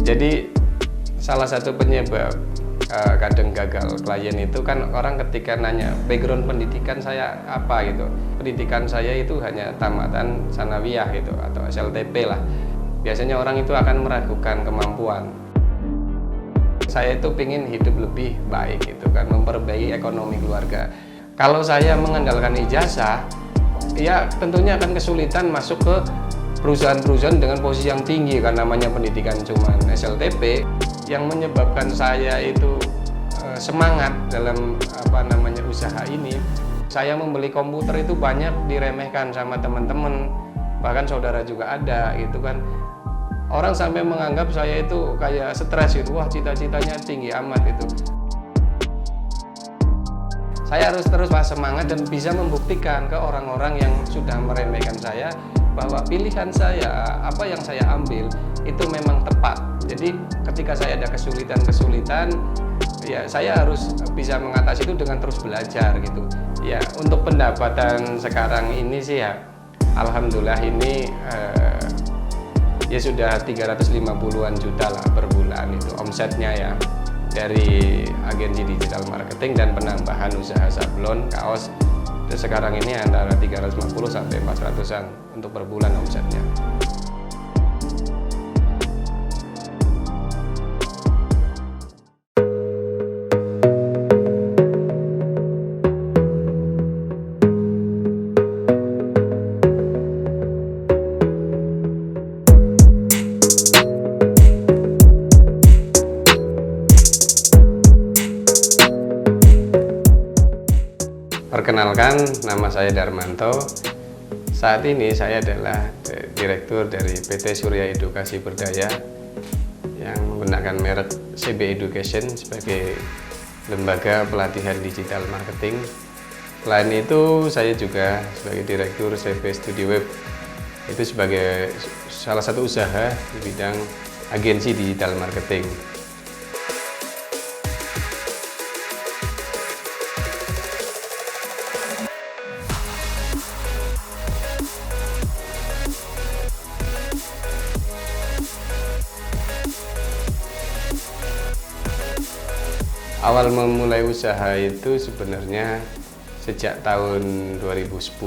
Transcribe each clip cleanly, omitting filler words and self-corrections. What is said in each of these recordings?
Jadi salah satu penyebab kadang gagal klien itu kan orang ketika nanya background pendidikan saya apa gitu. Pendidikan saya itu hanya tamatan sanawiyah gitu atau SLTP lah. Biasanya orang itu akan meragukan kemampuan. Saya itu ingin hidup lebih baik gitu kan, memperbaiki ekonomi keluarga. Kalau saya mengandalkan ijazah, ya tentunya akan kesulitan masuk ke perusahaan-perusahaan dengan posisi yang tinggi kan, namanya pendidikan cuman SLTP. Yang menyebabkan saya itu semangat dalam usaha ini, saya membeli komputer itu banyak diremehkan sama teman-teman, bahkan saudara juga ada gitu kan. Orang sampai menganggap saya itu kayak stres gitu, wah cita-citanya tinggi amat itu. Saya harus terus semangat dan bisa membuktikan ke orang-orang yang sudah meremehkan saya bahwa pilihan saya, apa yang saya ambil itu memang tepat. Jadi ketika saya ada kesulitan-kesulitan, ya saya harus bisa mengatasi itu dengan terus belajar gitu. Ya untuk pendapatan sekarang ini sih ya, alhamdulillah ini ya sudah 350-an juta lah per bulan itu omsetnya ya, dari agensi digital marketing dan penambahan usaha sablon, kaos. Terus sekarang ini antara 350 sampai 400-an untuk per bulan omsetnya. Perkenalkan, nama saya Darmanto. Saat ini saya adalah Direktur dari PT Surya Edukasi Berdaya yang menggunakan merek CB Education sebagai lembaga pelatihan digital marketing. Selain itu, saya juga sebagai Direktur CB Studio Web, itu sebagai salah satu usaha di bidang agensi digital marketing. Awal memulai usaha itu sebenarnya sejak tahun 2010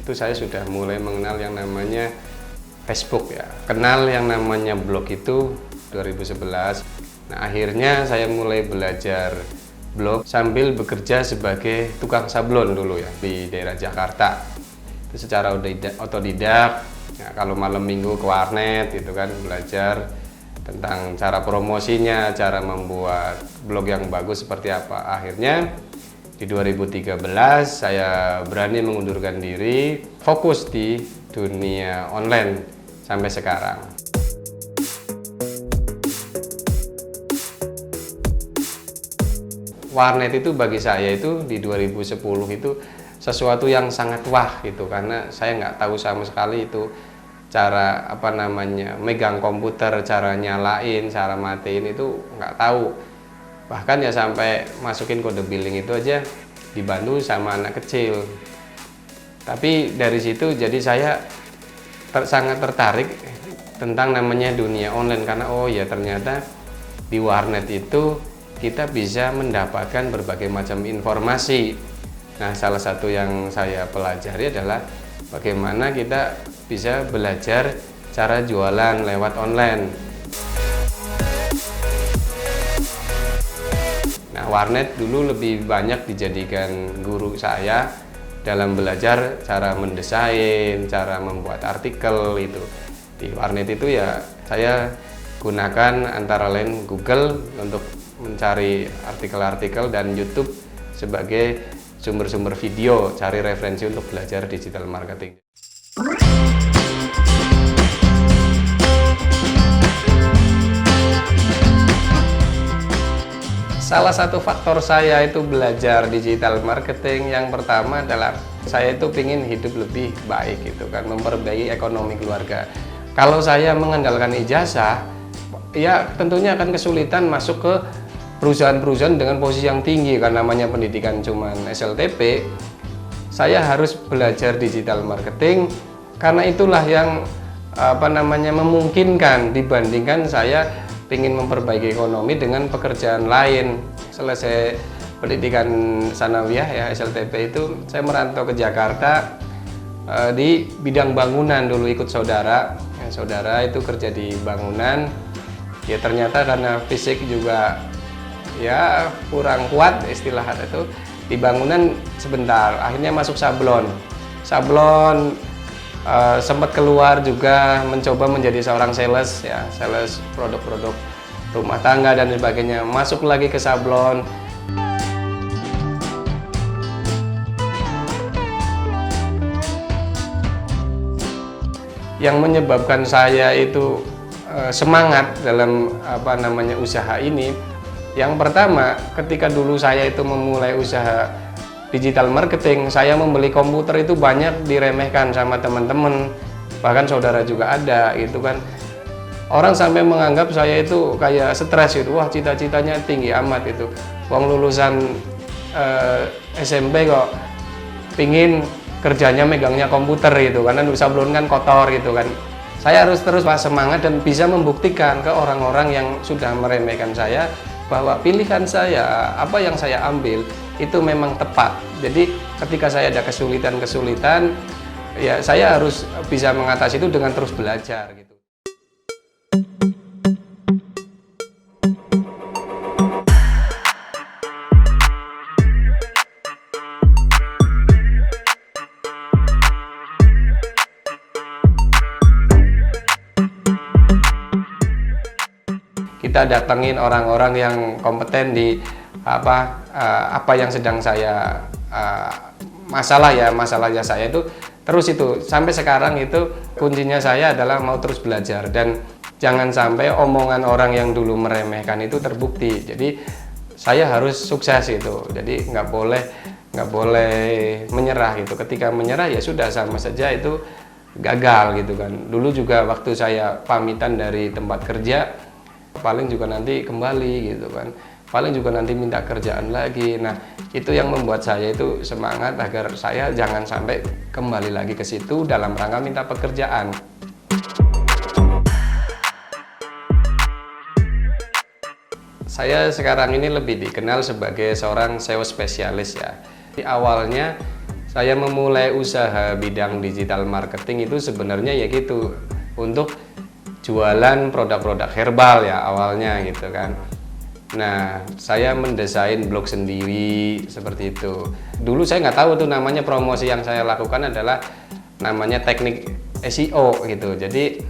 itu saya sudah mulai mengenal yang namanya Facebook ya. Kenal yang namanya blog itu 2011. Nah, akhirnya saya mulai belajar blog sambil bekerja sebagai tukang sablon dulu ya di daerah Jakarta. Itu secara otodidak. Ya, kalau malam minggu ke warnet gitu kan belajar tentang cara promosinya, cara membuat blog yang bagus seperti apa. Akhirnya di 2013 saya berani mengundurkan diri, fokus di dunia online sampai sekarang. Warnet itu bagi saya itu di 2010 itu sesuatu yang sangat wah gitu, karena saya nggak tahu sama sekali itu cara megang komputer, cara nyalain, cara matiin itu nggak tahu. Bahkan ya sampai masukin kode billing itu aja dibantu sama anak kecil. Tapi dari situ jadi saya sangat tertarik tentang namanya dunia online, karena oh ya ternyata di warnet itu kita bisa mendapatkan berbagai macam informasi. Nah, salah satu yang saya pelajari adalah bagaimana kita bisa belajar cara jualan lewat online. Nah, warnet dulu lebih banyak dijadikan guru saya dalam belajar cara mendesain, cara membuat artikel itu. Di warnet itu ya saya gunakan antara lain Google untuk mencari artikel-artikel dan YouTube sebagai sumber-sumber video, cari referensi untuk belajar digital marketing. Salah satu faktor saya itu belajar digital marketing yang pertama adalah saya itu ingin hidup lebih baik gitu kan, memperbaiki ekonomi keluarga. Kalau saya mengandalkan ijazah, ya tentunya akan kesulitan masuk ke perusahaan-perusahaan dengan posisi yang tinggi kan, namanya pendidikan cuman SLTP. Saya harus belajar digital marketing karena itulah yang memungkinkan dibandingkan saya ingin memperbaiki ekonomi dengan pekerjaan lain. Selesai pendidikan sanawiyah ya SLTP itu saya merantau ke Jakarta di bidang bangunan dulu, ikut saudara. Saudara itu kerja di bangunan. Ya ternyata karena fisik juga ya kurang kuat istilah itu, di bangunan sebentar, akhirnya masuk sablon. Sempat keluar juga mencoba menjadi seorang sales ya, sales produk-produk rumah tangga dan sebagainya, masuk lagi ke sablon. Yang menyebabkan saya itu semangat dalam usaha ini, yang pertama ketika dulu saya itu memulai usaha digital marketing, saya membeli komputer itu banyak diremehkan sama teman-teman, bahkan saudara juga ada gitu kan. Orang sampai menganggap saya itu kayak stres gitu, wah cita-citanya tinggi amat itu, wong lulusan SMP kok pingin kerjanya megangnya komputer gitu, karena sablon kan kotor gitu kan. Saya harus terus semangat dan bisa membuktikan ke orang-orang yang sudah meremehkan saya bahwa pilihan saya, apa yang saya ambil itu memang tepat. Jadi ketika saya ada kesulitan-kesulitan, ya saya harus bisa mengatasi itu dengan terus belajar gitu. Kita datengin orang-orang yang kompeten di apa yang sedang saya masalahnya saya itu terus itu sampai sekarang itu kuncinya saya adalah mau terus belajar dan jangan sampai omongan orang yang dulu meremehkan itu terbukti. Jadi saya harus sukses itu. Jadi nggak boleh menyerah gitu. Ketika menyerah ya sudah sama saja itu gagal gitu kan. Dulu juga waktu saya pamitan dari tempat kerja, paling juga nanti kembali gitu kan, paling juga nanti minta kerjaan lagi. Nah itu yang membuat saya itu semangat agar saya jangan sampai kembali lagi ke situ dalam rangka minta pekerjaan. Saya sekarang ini lebih dikenal sebagai seorang SEO spesialis ya. Di awalnya saya memulai usaha bidang digital marketing itu sebenarnya ya gitu, untuk jualan produk-produk herbal ya awalnya gitu kan. Nah saya mendesain blog sendiri seperti itu. Dulu saya nggak tahu tuh namanya promosi, yang saya lakukan adalah namanya teknik SEO gitu. Jadi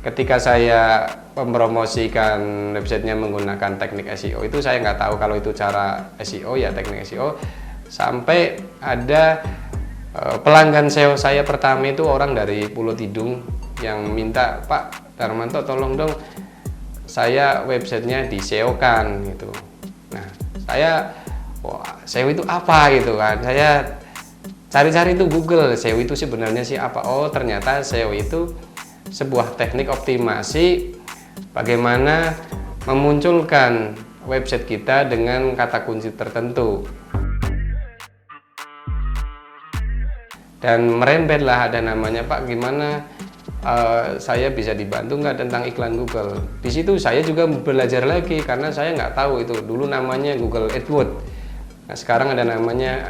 ketika saya mempromosikan websitenya menggunakan teknik SEO itu, saya nggak tahu kalau itu cara SEO ya, teknik SEO. Sampai ada pelanggan SEO saya pertama itu orang dari Pulau Tidung yang minta, Pak Darmanto tolong dong saya websitenya di SEO-kan gitu. Nah saya, wah SEO itu apa gitu kan, saya cari-cari itu Google, SEO itu sebenarnya sih apa. Oh ternyata SEO itu sebuah teknik optimasi bagaimana memunculkan website kita dengan kata kunci tertentu. Dan merembetlah ada namanya, Pak gimana saya bisa dibantu nggak tentang iklan Google. Di situ saya juga belajar lagi karena saya nggak tahu itu dulu namanya Google AdWords. Nah sekarang ada namanya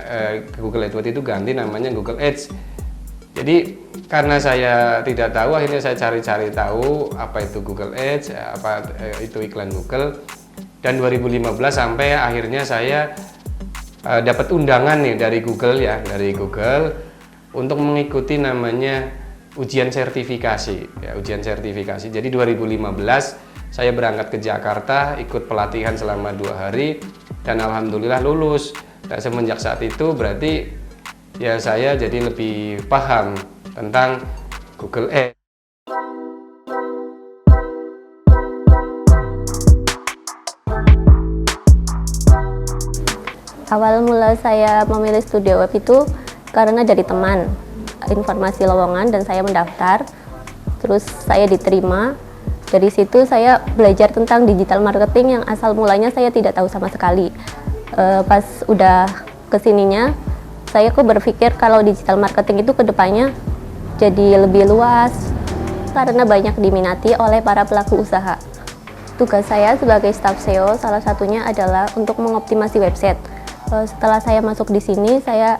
Google AdWords itu ganti namanya Google Ads. Jadi karena saya tidak tahu, akhirnya saya cari-cari tahu apa itu Google Ads, apa itu iklan Google. Dan 2015 sampai akhirnya saya dapat undangan nih dari Google ya, dari Google untuk mengikuti namanya ujian sertifikasi ya, ujian sertifikasi. Jadi 2015 saya berangkat ke Jakarta, ikut pelatihan selama 2 hari dan alhamdulillah lulus. Dan semenjak saat itu berarti ya saya jadi lebih paham tentang Google Ads. Awal mula saya memilih studio web itu karena dari teman, informasi lowongan dan saya mendaftar, terus saya diterima. Dari situ saya belajar tentang digital marketing yang asal mulanya saya tidak tahu sama sekali. Pas udah kesininya, saya kok berpikir kalau digital marketing itu kedepannya jadi lebih luas karena banyak diminati oleh para pelaku usaha. Tugas saya sebagai staf SEO salah satunya adalah untuk mengoptimasi website. Setelah saya masuk di sini, saya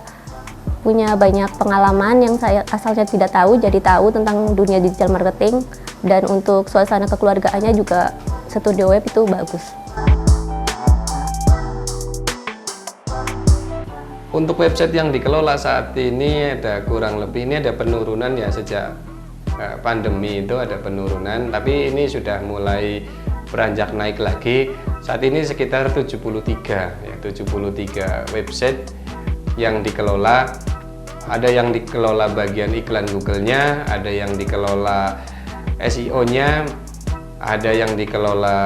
punya banyak pengalaman yang saya asalnya tidak tahu, jadi tahu tentang dunia digital marketing, dan untuk suasana kekeluargaannya juga studio web itu bagus. Untuk website yang dikelola saat ini ada kurang lebih, ini ada penurunan ya sejak pandemi itu ada penurunan, tapi ini sudah mulai beranjak naik lagi. Saat ini sekitar 73 website yang dikelola. Ada yang dikelola bagian iklan Google-nya, ada yang dikelola SEO-nya, ada yang dikelola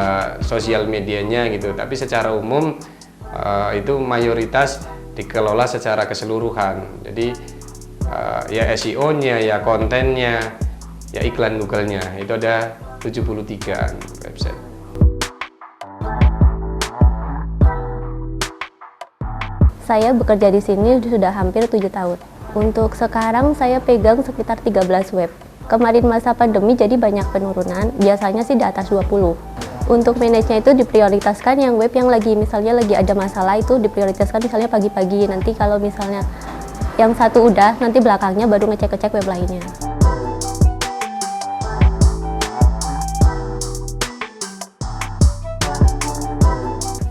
sosial medianya gitu. Tapi secara umum itu mayoritas dikelola secara keseluruhan. Jadi ya SEO-nya, ya kontennya, ya iklan Google-nya. Itu ada 73 website. Saya bekerja di sini sudah hampir 7 tahun. Untuk sekarang saya pegang sekitar 13 web. Kemarin masa pandemi jadi banyak penurunan, biasanya sih di atas 20. Untuk manage-nya itu diprioritaskan yang web yang misalnya lagi ada masalah itu diprioritaskan misalnya pagi-pagi. Nanti kalau misalnya yang satu udah, nanti belakangnya baru ngecek-ngecek web lainnya.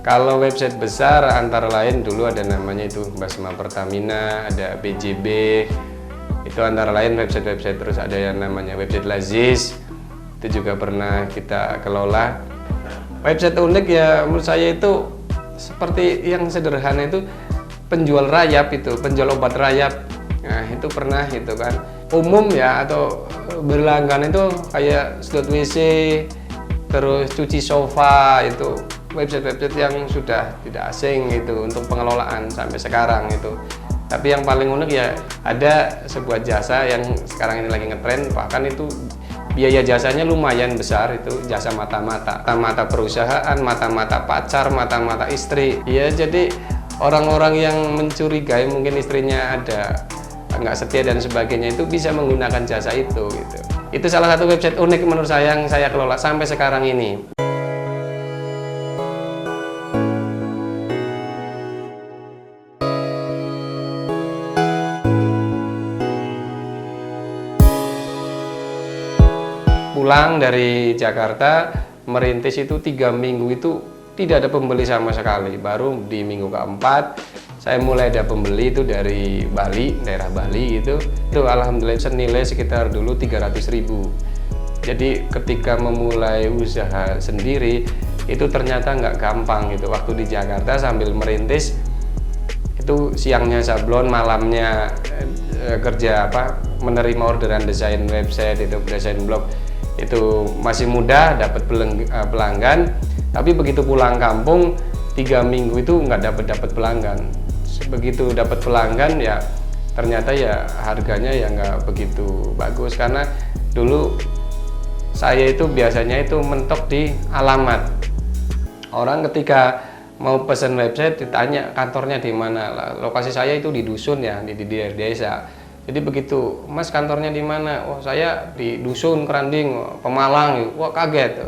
Kalau website besar antara lain dulu ada namanya itu Basma Pertamina, ada BJB, itu antara lain website-website. Terus ada yang namanya website Lazis, itu juga pernah kita kelola. Website unik ya menurut saya itu seperti yang sederhana itu penjual rayap, itu penjual obat rayap. Nah itu pernah gitu kan, umum ya, atau berlangganan itu kayak sedot WC, terus cuci sofa, itu website-website yang sudah tidak asing gitu untuk pengelolaan sampai sekarang itu. Tapi yang paling unik ya ada sebuah jasa yang sekarang ini lagi ngetren, bahkan itu biaya jasanya lumayan besar, itu jasa mata-mata. Mata-mata perusahaan, mata-mata pacar, mata-mata istri. Ya jadi orang-orang yang mencurigai mungkin istrinya ada nggak setia dan sebagainya itu bisa menggunakan jasa itu gitu. Itu salah satu website unik menurut saya yang saya kelola sampai sekarang ini. Pulang dari Jakarta merintis itu 3 minggu itu tidak ada pembeli sama sekali. Baru di minggu keempat saya mulai ada pembeli itu dari Bali, daerah Bali itu alhamdulillah senilai sekitar dulu 300.000. Jadi ketika memulai usaha sendiri itu ternyata nggak gampang gitu. Waktu di Jakarta sambil merintis itu siangnya sablon, malamnya kerja menerima orderan desain website, itu desain blog. Itu masih mudah dapat pelanggan, tapi begitu pulang kampung 3 minggu itu nggak dapat pelanggan. Begitu dapat pelanggan ya ternyata ya harganya ya nggak begitu bagus, karena dulu saya itu biasanya itu mentok di alamat. Orang ketika mau pesan website ditanya kantornya di mana. Lokasi saya itu di dusun ya, di desa. Jadi begitu, Mas kantornya di mana? Oh saya di dusun Keranding, Pemalang. Wah kaget,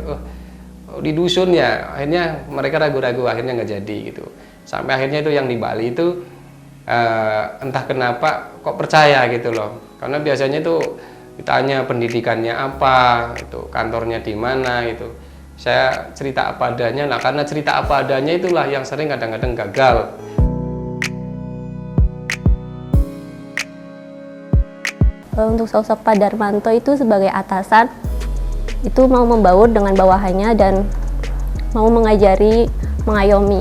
di dusun ya. Akhirnya mereka ragu-ragu, akhirnya nggak jadi gitu. Sampai akhirnya itu yang di Bali itu entah kenapa kok percaya gitu loh. Karena biasanya itu ditanya pendidikannya apa, itu kantornya di mana gitu. Saya cerita apa adanya. Nah karena cerita apa adanya itulah yang sering kadang-kadang gagal. Untuk sosok Pak Darmanto itu sebagai atasan itu mau membaur dengan bawahannya dan mau mengajari, mengayomi.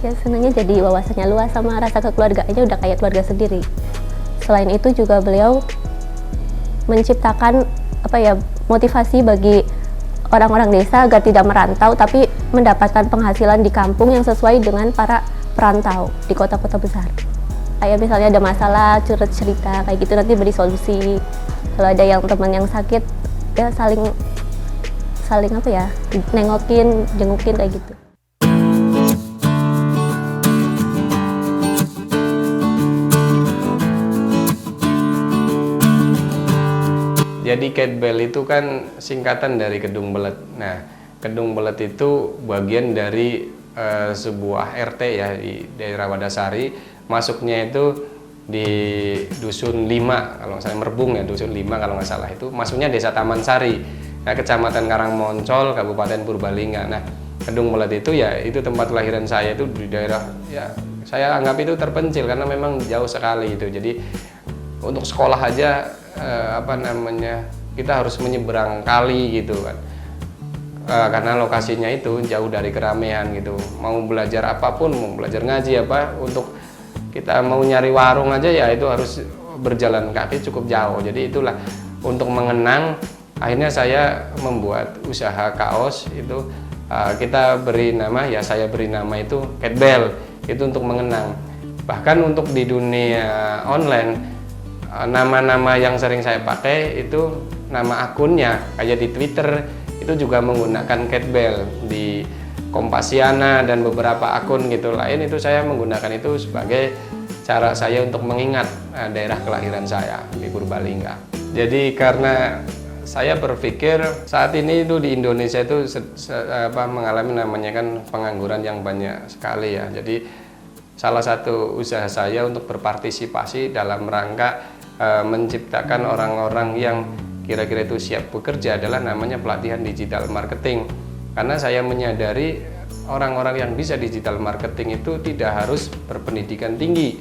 Ya senangnya jadi wawasannya luas, sama rasa kekeluargaannya udah kayak keluarga sendiri. Selain itu juga beliau menciptakan motivasi bagi orang-orang desa agar tidak merantau tapi mendapatkan penghasilan di kampung yang sesuai dengan para perantau di kota-kota besar. Kayak misalnya ada masalah, curhat cerita kayak gitu, nanti beri solusi. Kalau ada yang teman yang sakit ya saling nengokin, jengukin kayak gitu. Jadi Kedbel itu kan singkatan dari Kedung Belet. Nah, Kedung Belet itu bagian dari sebuah RT ya di daerah Wadasari. Masuknya itu di Dusun 5 kalau nggak salah, Merbung ya, Dusun 5 kalau nggak salah, itu masuknya Desa Taman Sari, nah, Kecamatan Karangmoncol, Kabupaten Purbalingga. Nah, Kedung Belet itu ya itu tempat kelahiran saya, itu di daerah ya saya anggap itu terpencil karena memang jauh sekali itu. Jadi untuk sekolah aja kita harus menyeberang kali gitu kan. Karena lokasinya itu jauh dari keramaian gitu. Mau belajar apapun, mau belajar ngaji apa, untuk kita mau nyari warung aja ya itu harus berjalan kaki cukup jauh. Jadi itulah untuk mengenang, akhirnya saya membuat usaha kaos itu. Kita beri nama, ya saya beri nama itu Ketbel, itu untuk mengenang. Bahkan untuk di dunia online, nama-nama yang sering saya pakai itu nama akunnya, kayak di Twitter itu juga menggunakan Ketbel, di Kompasiana dan beberapa akun gitu lain itu saya menggunakan itu sebagai cara saya untuk mengingat daerah kelahiran saya di Purbalingga. Jadi karena saya berpikir saat ini itu di Indonesia itu mengalami namanya kan pengangguran yang banyak sekali ya. Jadi salah satu usaha saya untuk berpartisipasi dalam rangka menciptakan orang-orang yang kira-kira itu siap bekerja adalah namanya pelatihan digital marketing. Karena saya menyadari orang-orang yang bisa digital marketing itu tidak harus berpendidikan tinggi.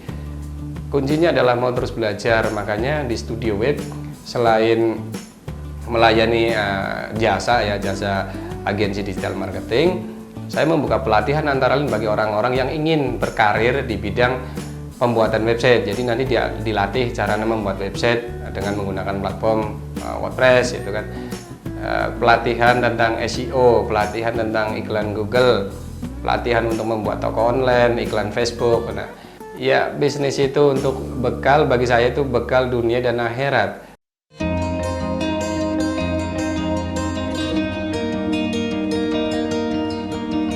Kuncinya adalah mau terus belajar. Makanya di Studio Web selain melayani jasa agensi digital marketing, saya membuka pelatihan antara lain bagi orang-orang yang ingin berkarir di bidang pembuatan website. Jadi nanti dia dilatih cara membuat website dengan menggunakan platform WordPress itu kan. Pelatihan tentang SEO, pelatihan tentang iklan Google, pelatihan untuk membuat toko online, iklan Facebook. Nah, ya bisnis itu untuk bekal, bagi saya itu bekal dunia dan akhirat.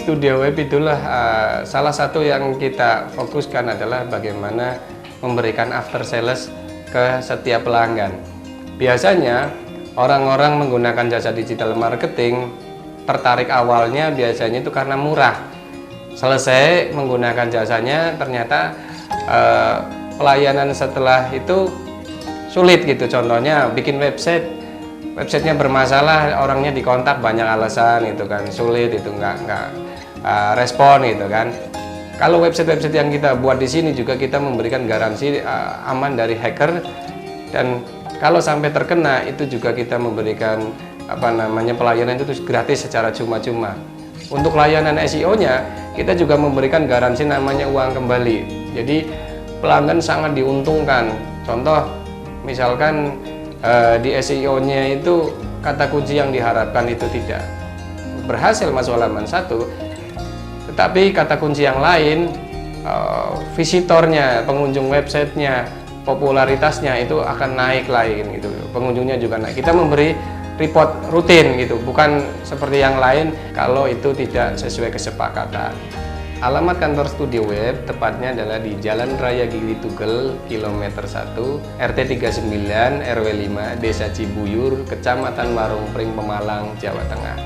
Studio Web itulah salah satu yang kita fokuskan adalah bagaimana memberikan after sales ke setiap pelanggan. Biasanya orang-orang menggunakan jasa digital marketing tertarik awalnya biasanya itu karena murah. Selesai menggunakan jasanya ternyata pelayanan setelah itu sulit gitu. Contohnya bikin websitenya bermasalah, orangnya dikontak banyak alasan gitu kan, sulit itu nggak respon gitu kan. Kalau website yang kita buat di sini juga kita memberikan garansi aman dari hacker, dan kalau sampai terkena itu juga kita memberikan pelayanan itu gratis secara cuma-cuma. Untuk layanan SEO-nya kita juga memberikan garansi namanya uang kembali. Jadi pelanggan sangat diuntungkan. Contoh misalkan di SEO-nya itu kata kunci yang diharapkan itu tidak berhasil masuk halaman 1, tetapi kata kunci yang lain, visitornya, pengunjung websitenya, popularitasnya itu akan naik lain gitu. Pengunjungnya juga naik. Kita memberi report rutin gitu, bukan seperti yang lain kalau itu tidak sesuai kesepakatan. Alamat kantor Studio Web tepatnya adalah di Jalan Raya Giri Tugel, kilometer 1, RT 39, RW 5, Desa Cibuyur, Kecamatan Warungpring, Pemalang, Jawa Tengah.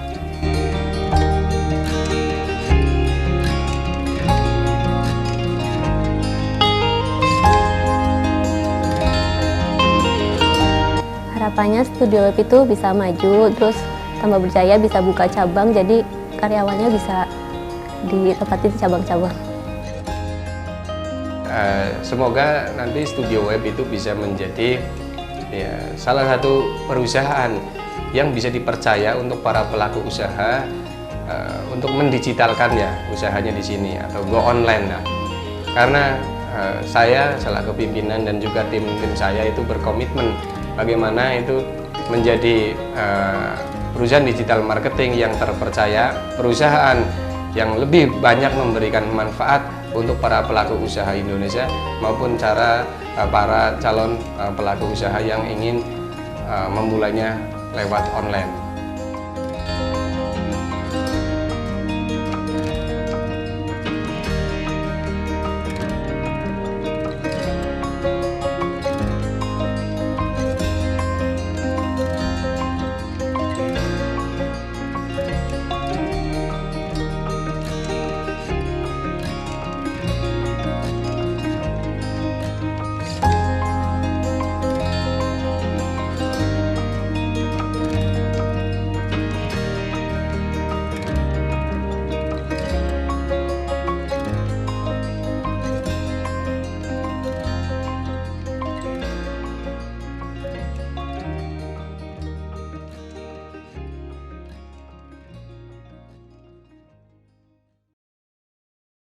Harapannya Studio Web itu bisa maju, terus tambah berjaya, bisa buka cabang, jadi karyawannya bisa ditempati di cabang-cabang. Semoga nanti Studio Web itu bisa menjadi salah satu perusahaan yang bisa dipercaya untuk para pelaku usaha untuk mendigitalkan ya usahanya di sini atau go online. Nah, karena saya selaku pimpinan dan juga tim saya itu berkomitmen bagaimana itu menjadi perusahaan digital marketing yang terpercaya, perusahaan yang lebih banyak memberikan manfaat untuk para pelaku usaha Indonesia maupun para calon pelaku usaha yang ingin memulainya lewat online.